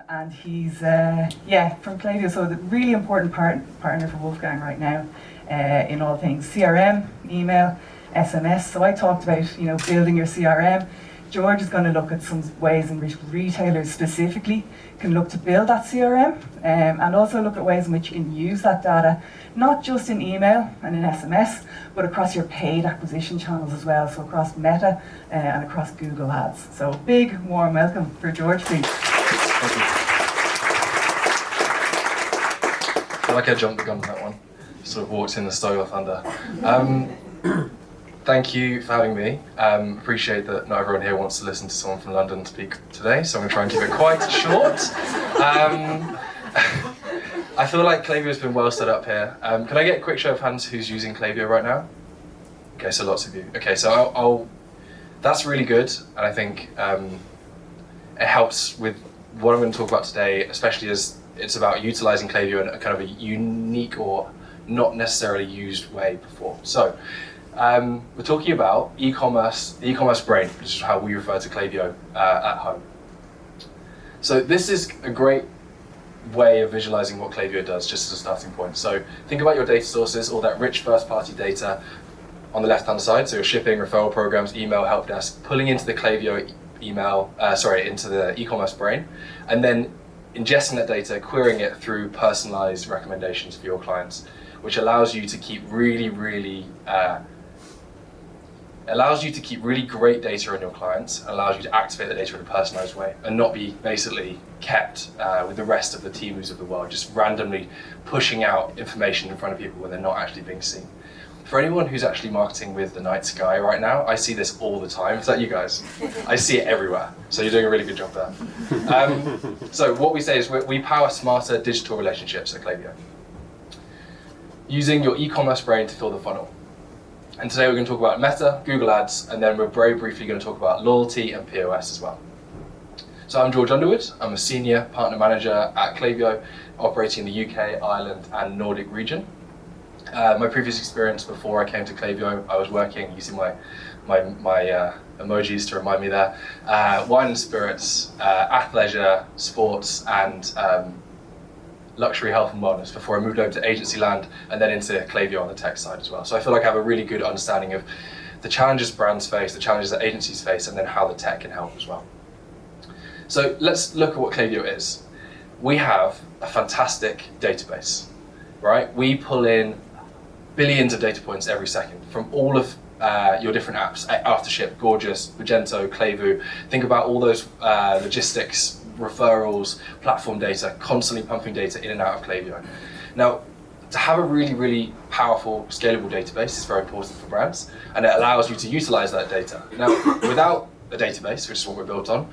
And he's from Klaviyo, so the really important partner for Wolfgang right now in all things CRM, email, SMS. So I talked about building your CRM. George is going to look at some ways in which retailers specifically can look to build that CRM, and also look at ways in which you can use that data, not just in email and in SMS, but across your paid acquisition channels as well, so across Meta and across Google Ads. So big warm welcome for George, please. Thank you. I feel like I jumped the gun on that one. Sort of walked in and stole your thunder. Thank you for having me. Appreciate that not everyone here wants to listen to someone from London speak today, so I'm going to try and keep it quite short. I feel like Klaviyo has been well set up here. Can I get a quick show of hands who's using Klaviyo right now? Okay, so lots of you. Okay, so I'll that's really good, and I think it helps with what I'm going to talk about today, especially as it's about utilizing Klaviyo in a kind of a unique or not necessarily used way before. So we're talking about e-commerce, the e-commerce brain, which is how we refer to Klaviyo at home. So this is a great way of visualizing what Klaviyo does, just as a starting point. So think about your data sources, all that rich first-party data on the left-hand side. So your shipping, referral programs, email, help desk, pulling into the Klaviyo into the e-commerce brain, and then ingesting that data, querying it through personalized recommendations for your clients, which allows you to keep really great data on your clients, and allows you to activate the data in a personalized way and not be basically kept with the rest of the Temus of the world, just randomly pushing out information in front of people when they're not actually being seen. For anyone who's actually marketing with the night sky right now, I see this all the time. Is that you guys? I see it everywhere. So you're doing a really good job there. So what we say is we power smarter digital relationships at Klaviyo, using your e-commerce brain to fill the funnel. And today we're going to talk about Meta, Google Ads, and then we're very briefly going to talk about loyalty and POS as well. So I'm George Underwood. I'm a Senior Partner Manager at Klaviyo, operating in the UK, Ireland, and Nordic region. My previous experience before I came to Klaviyo, I was working using my emojis to remind me there, wine and spirits, athleisure, sports, and luxury health and wellness before I moved over to agency land and then into Klaviyo on the tech side as well. So I feel like I have a really good understanding of the challenges brands face, the challenges that agencies face, and then how the tech can help as well. So let's look at what Klaviyo is. We have a fantastic database, right? We pull in billions of data points every second from all of your different apps, Aftership, Gorgeous, Magento, Klaviyo. Think about all those logistics, referrals, platform data, constantly pumping data in and out of Klaviyo. Now, to have a really powerful, scalable database is very important for brands, and it allows you to utilize that data. Now, without a database, which is what we're built on,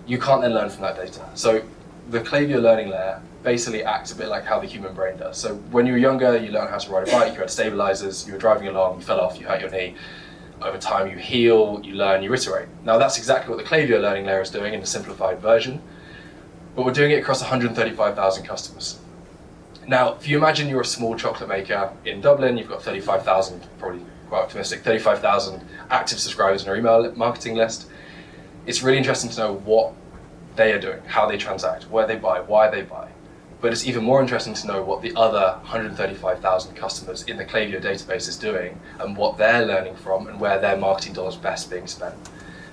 you can't then learn from that data. So the Klaviyo learning layer basically acts a bit like how the human brain does. So when you were younger, you learned how to ride a bike, you had stabilizers, you were driving along, you fell off, you hurt your knee. Over time, you heal, you learn, you iterate. Now that's exactly what the Klaviyo learning layer is doing in a simplified version, but we're doing it across 135,000 customers. Now, if you imagine you're a small chocolate maker in Dublin, you've got 35,000, probably quite optimistic, 35,000 active subscribers in your email marketing list. It's really interesting to know what they are doing, how they transact, where they buy, why they buy. But it's even more interesting to know what the other 135,000 customers in the Klaviyo database is doing and what they're learning from and where their marketing dollars best being spent.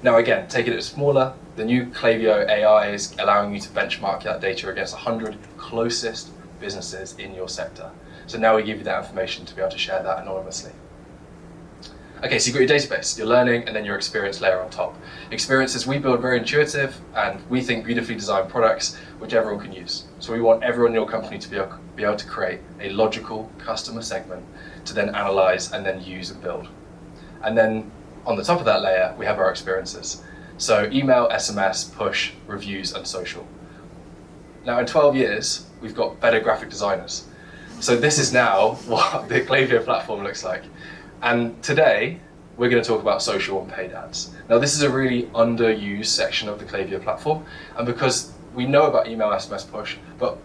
Now again, taking it smaller, the new Klaviyo AI is allowing you to benchmark that data against 100 closest businesses in your sector. So now we give you that information to be able to share that anonymously. Okay, so you've got your database, your learning, and then your experience layer on top. Experiences we build very intuitive, and we think beautifully designed products which everyone can use. So we want everyone in your company to be able to create a logical customer segment to then analyze and then use and build. And then on the top of that layer, we have our experiences. So email, SMS, push, reviews, and social. Now in 12 years, we've got better graphic designers. So this is now what the Klaviyo platform looks like. And today, we're going to talk about social and paid ads. Now this is a really underused section of the Klaviyo platform, and because we know about email, SMS, push, but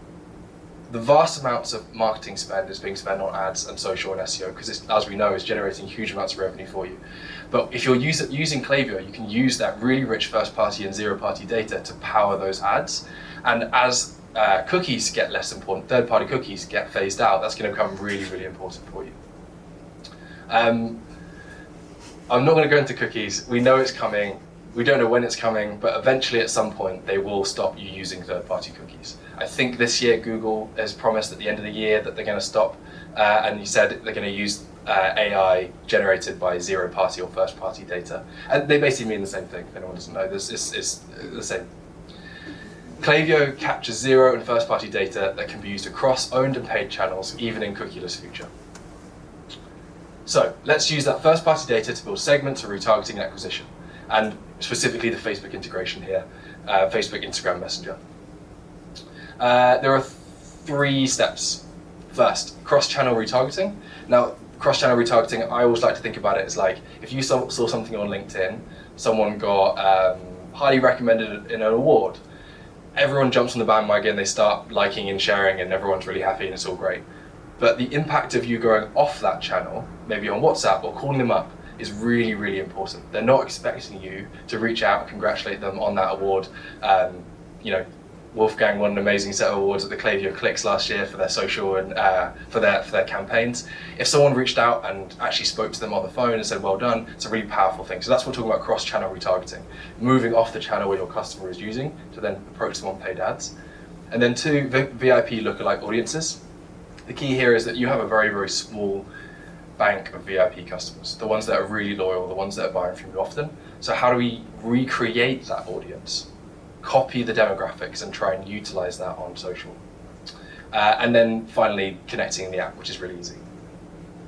the vast amounts of marketing spend is being spent on ads and social and SEO, because as we know, is generating huge amounts of revenue for you. But if you're using Klaviyo, you can use that really rich first-party and zero-party data to power those ads. And as cookies get less important, third-party cookies get phased out, that's going to become really, really important for you. I'm not going to go into cookies. We know it's coming. We don't know when it's coming, but eventually at some point they will stop you using third-party cookies. I think this year Google has promised at the end of the year that they're going to stop, and you said they're going to use AI generated by zero-party or first-party data. And they basically mean the same thing, if anyone doesn't know. This is the same. Klaviyo captures zero and first-party data that can be used across owned and paid channels, even in cookieless future. So let's use that first-party data to build segments for retargeting and acquisition, and specifically the Facebook integration here, Facebook, Instagram, Messenger. There are 3 steps. First, cross-channel retargeting. Now, cross-channel retargeting, I always like to think about it as like, if you saw something on LinkedIn, someone got highly recommended in an award, everyone jumps on the bandwagon, they start liking and sharing, and everyone's really happy and it's all great. But the impact of you going off that channel, maybe on WhatsApp or calling them up, is really, really important. They're not expecting you to reach out and congratulate them on that award. Wolfgang won an amazing set of awards at the Klaviyo Clicks last year for their social and for their campaigns. If someone reached out and actually spoke to them on the phone and said, well done, it's a really powerful thing. So that's what we're talking about, cross-channel retargeting, moving off the channel where your customer is using to then approach them on paid ads. And then 2, VIP lookalike audiences. The key here is that you have a very, very small bank of VIP customers, the ones that are really loyal, the ones that are buying from you often. So how do we recreate that audience? Copy the demographics and try and utilize that on social. And then finally, connecting the app, which is really easy.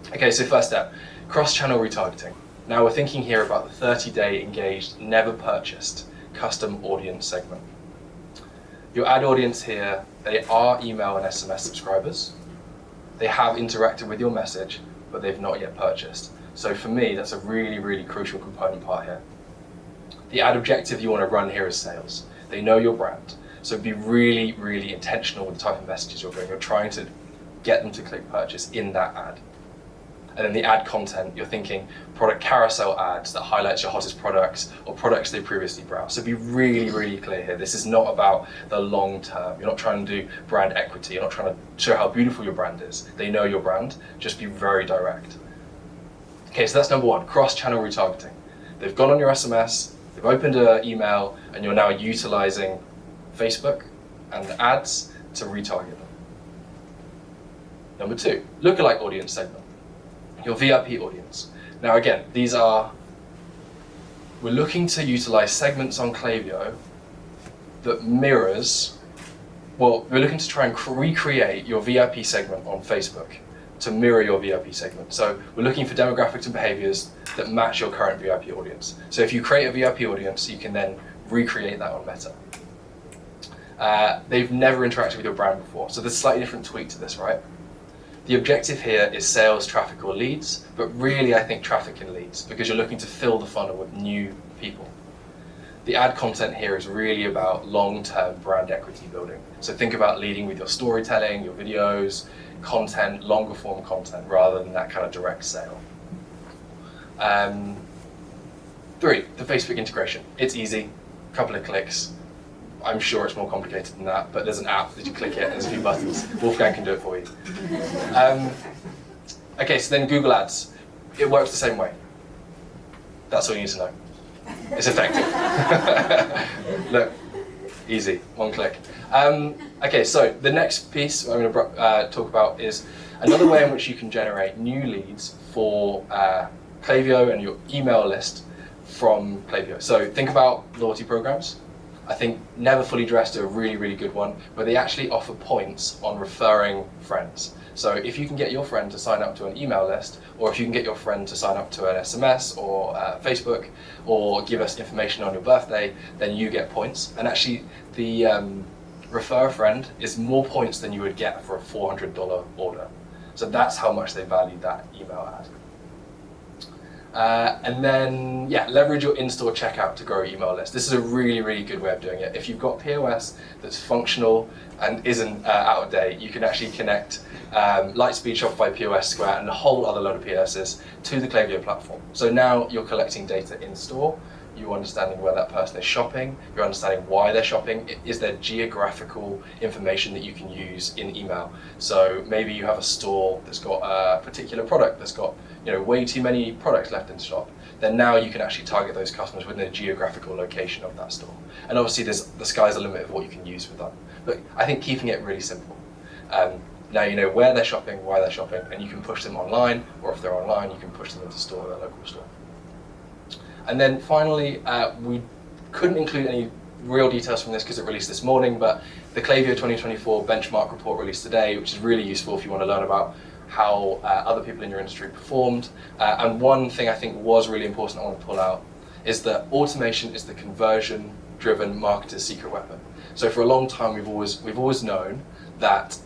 Okay, so first step, cross-channel retargeting. Now we're thinking here about the 30-day engaged, never purchased custom audience segment. Your ad audience here, they are email and SMS subscribers. They have interacted with your message, but they've not yet purchased. So for me, that's a really, really crucial component part here. The ad objective you want to run here is sales. They know your brand. So be really, really intentional with the type of messages you're doing. You're trying to get them to click purchase in that ad. And then the ad content, you're thinking product carousel ads that highlights your hottest products or products they previously browsed. So be really, really clear here. This is not about the long term. You're not trying to do brand equity. You're not trying to show how beautiful your brand is. They know your brand. Just be very direct. Okay, so that's number 1, cross-channel retargeting. They've gone on your SMS, they've opened an email, and you're now utilizing Facebook and ads to retarget them. Number 2, lookalike audience segment. Your VIP audience. Now again, we're looking to utilize segments on Klaviyo that mirrors, we're looking to try and recreate your VIP segment on Facebook to mirror your VIP segment. So we're looking for demographics and behaviors that match your current VIP audience. So if you create a VIP audience, you can then recreate that on Meta. They've never interacted with your brand before, so there's a slightly different tweak to this, right? The objective here is sales, traffic, or leads, but really I think traffic and leads, because you're looking to fill the funnel with new people. The ad content here is really about long-term brand equity building. So think about leading with your storytelling, your videos, content, longer form content, rather than that kind of direct sale. 3, the Facebook integration. It's easy, a couple of clicks. I'm sure it's more complicated than that, but there's an app that you click it, there's a few buttons. Wolfgang can do it for you. Okay, so then Google Ads. It works the same way. That's all you need to know. It's effective. Look, easy, 1 click. Okay, so the next piece I'm going to talk about is another way in which you can generate new leads for Klaviyo and your email list from Klaviyo. So think about loyalty programs. I think Never Fully Dressed are a really, really good one, where they actually offer points on referring friends. So if you can get your friend to sign up to an email list, or if you can get your friend to sign up to an SMS or Facebook, or give us information on your birthday, then you get points. And actually, the refer a friend is more points than you would get for a $400 order. So that's how much they value that email And then, yeah, leverage your in-store checkout to grow your email list. This is a really, really good way of doing it. If you've got POS that's functional and isn't out of date, you can actually connect Lightspeed, Shopify, POS Square, and a whole other load of POSs to the Klaviyo platform. So now you're collecting data in-store, you're understanding where that person is shopping, you're understanding why they're shopping. Is there geographical information that you can use in email? So maybe you have a store that's got a particular product that's got way too many products left in stock. Then now you can actually target those customers within a geographical location of that store. And obviously the sky's the limit of what you can use with that. But I think keeping it really simple. Now you know where they're shopping, why they're shopping, and you can push them online, or if they're online, you can push them into store, their local store. And then finally, we couldn't include any real details from this because it released this morning, but the Klaviyo 2024 benchmark report released today, which is really useful if you want to learn about how other people in your industry performed. And one thing I think was really important I want to pull out is that automation is the conversion-driven marketer's secret weapon. So for a long time, we've always known that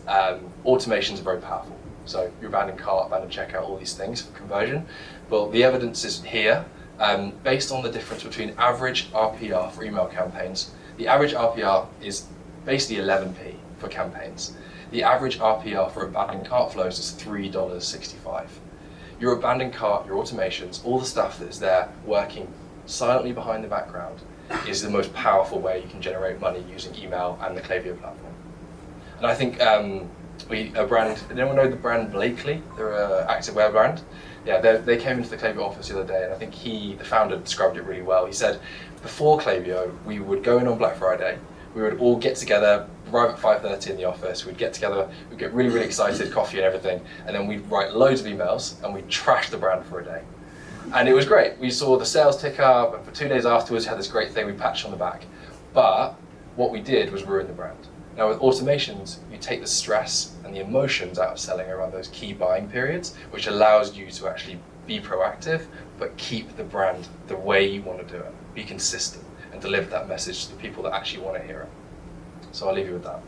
automations are very powerful. So your abandoned cart, abandoned checkout, all these things for conversion. Well, the evidence is here. Based on the difference between average RPR for email campaigns, the average RPR is basically 11p for campaigns. The average RPR for abandoned cart flows is $3.65. Your abandoned cart, your automations, all the stuff that is there working silently behind the background is the most powerful way you can generate money using email and the Klaviyo platform. And I think a brand, did anyone know the brand Blakely? They're an activewear brand. Yeah, they came into the Klaviyo office the other day, and I think the founder described it really well. He said, before Klaviyo, we would go in on Black Friday, we would all get together, arrive at 5:30 in the office, we'd get together, we'd get really, really excited, coffee and everything, and then we'd write loads of emails, and we'd trash the brand for a day. And it was great. We saw the sales tick up, and for 2 days afterwards, we had this great thing we patched on the back. But what we did was ruin the brand. Now with automations, you take the stress and the emotions out of selling around those key buying periods, which allows you to actually be proactive, but keep the brand the way you want to do it. Be consistent and deliver that message to the people that actually want to hear it. So I'll leave you with that.